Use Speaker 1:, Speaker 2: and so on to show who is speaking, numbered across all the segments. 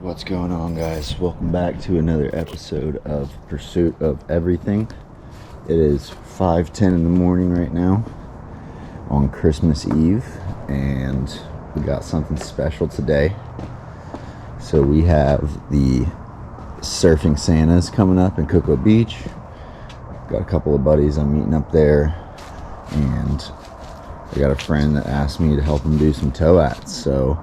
Speaker 1: What's going on, guys? Welcome back to another episode of Pursuit of Everything. It is 5:10 in the morning right now on Christmas Eve, and we got something special today. So we have the Surfing Santas coming up in Cocoa Beach. Got a couple of buddies I'm meeting up there, and I got a friend that asked me to help him do some towats. So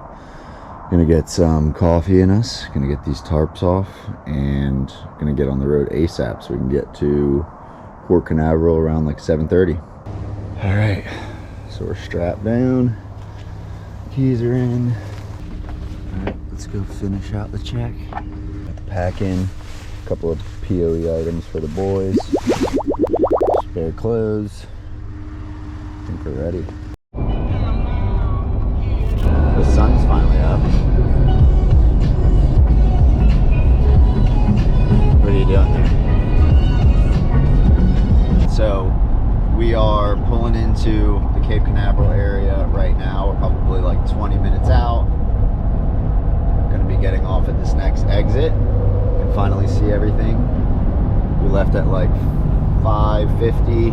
Speaker 1: gonna get some coffee in us, gonna get these tarps off, and gonna get on the road ASAP so we can get to Port Canaveral around like 7:30. All right, so we're strapped down, keys are in. All right, let's go finish out the check. Got the pack in, a couple of POE items for the boys, spare clothes. I think we're ready. The sun's finally up. What are you doing there? So we are pulling into the Cape Canaveral area right now. We're probably like 20 minutes out. Gonna be getting off at this next exit. Can finally see everything. We left at like 5:50.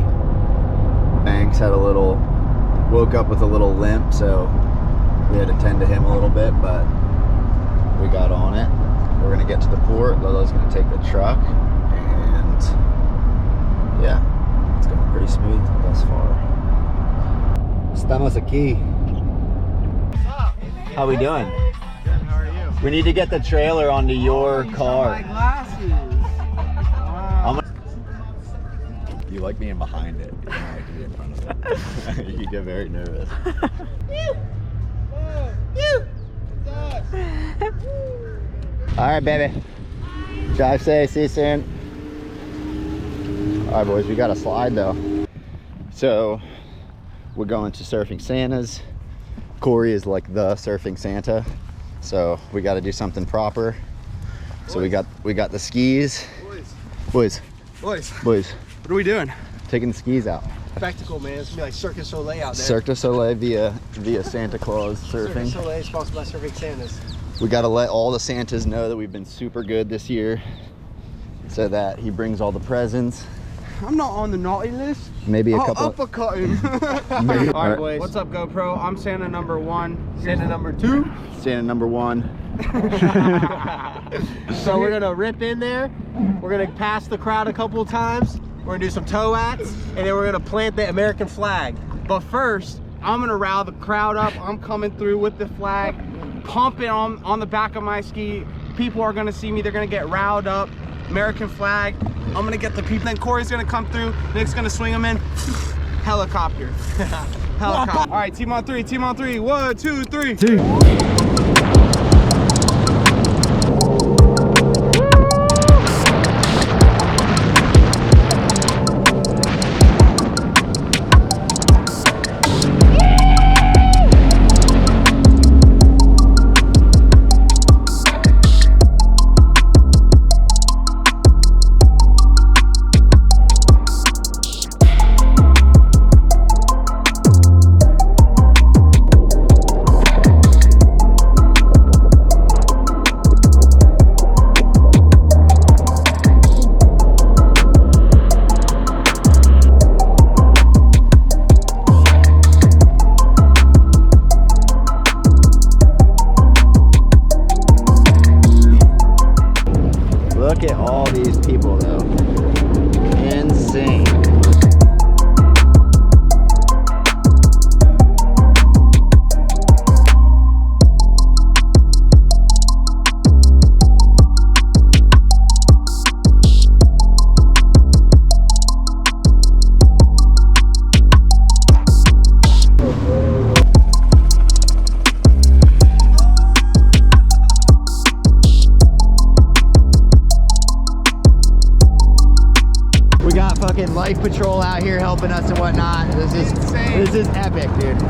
Speaker 1: Banks had woke up with a little limp, so we had to tend to him a little bit, but we got on it. We're gonna get to the port. Lolo's gonna take the truck, and yeah, it's going pretty smooth thus far. Estamos aquí. How we doing?
Speaker 2: Good, how are you?
Speaker 1: We need to get the trailer onto your car.
Speaker 2: My glasses. Wow.
Speaker 1: You like being behind it. You don't like to be in front of it. You get very nervous. All right, baby. Drive safe. See you soon. All right, boys. We got a slide though. So we're going to Surfing Santas. Corey is like the Surfing Santa, so we got to do something proper. So we got the skis. Boys.
Speaker 2: What are we doing?
Speaker 1: Taking the skis out.
Speaker 2: Spectacle, man. It's gonna be like Cirque du Soleil out there.
Speaker 1: Cirque du Soleil via Santa Claus
Speaker 2: Cirque du
Speaker 1: surfing.
Speaker 2: Soleil, sponsored by Surfing Santas.
Speaker 1: We got to let all the Santas know that we've been super good this year, so that he brings all the presents.
Speaker 2: I'm not on the naughty list.
Speaker 1: Maybe a
Speaker 2: I'll
Speaker 1: couple.
Speaker 2: uppercut him.
Speaker 1: Maybe-
Speaker 2: All right, boys. What's up, GoPro? I'm Santa number 1. Santa number 2.
Speaker 1: Santa number 1.
Speaker 2: So we're gonna rip in there. We're gonna pass the crowd a couple of times. We're gonna do some towats, and then we're gonna plant the American flag. But first, I'm gonna rile the crowd up. I'm coming through with the flag, pumping on the back of my ski. People are gonna see me. They're gonna get riled up. American flag. I'm gonna get the people. Then Corey's gonna come through. Nick's gonna swing them in. Helicopter. Helicopter. All right, team on 3. Team on 3. 1, 2, 3.
Speaker 1: Look at all these people though. Insane. Fucking Life Patrol out here helping us and whatnot. This is epic, dude.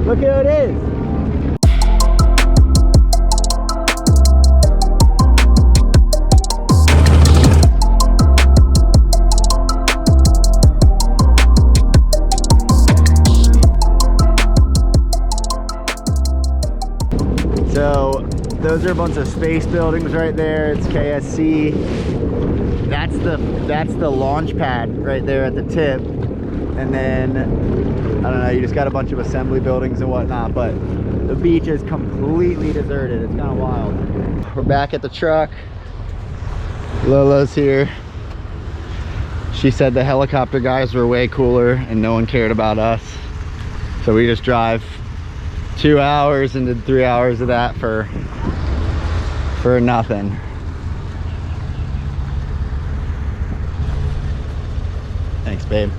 Speaker 1: Look who it is. So those are a bunch of space buildings right there. It's KSC. That's the launch pad right there at the tip. And then, I don't know, you just got a bunch of assembly buildings and whatnot, but the beach is completely deserted. It's kind of wild. We're back at the truck. Lola's here. She said the helicopter guys were way cooler and no one cared about us. So we just drive 2 hours and did 3 hours of that for nothing. Thanks, babe.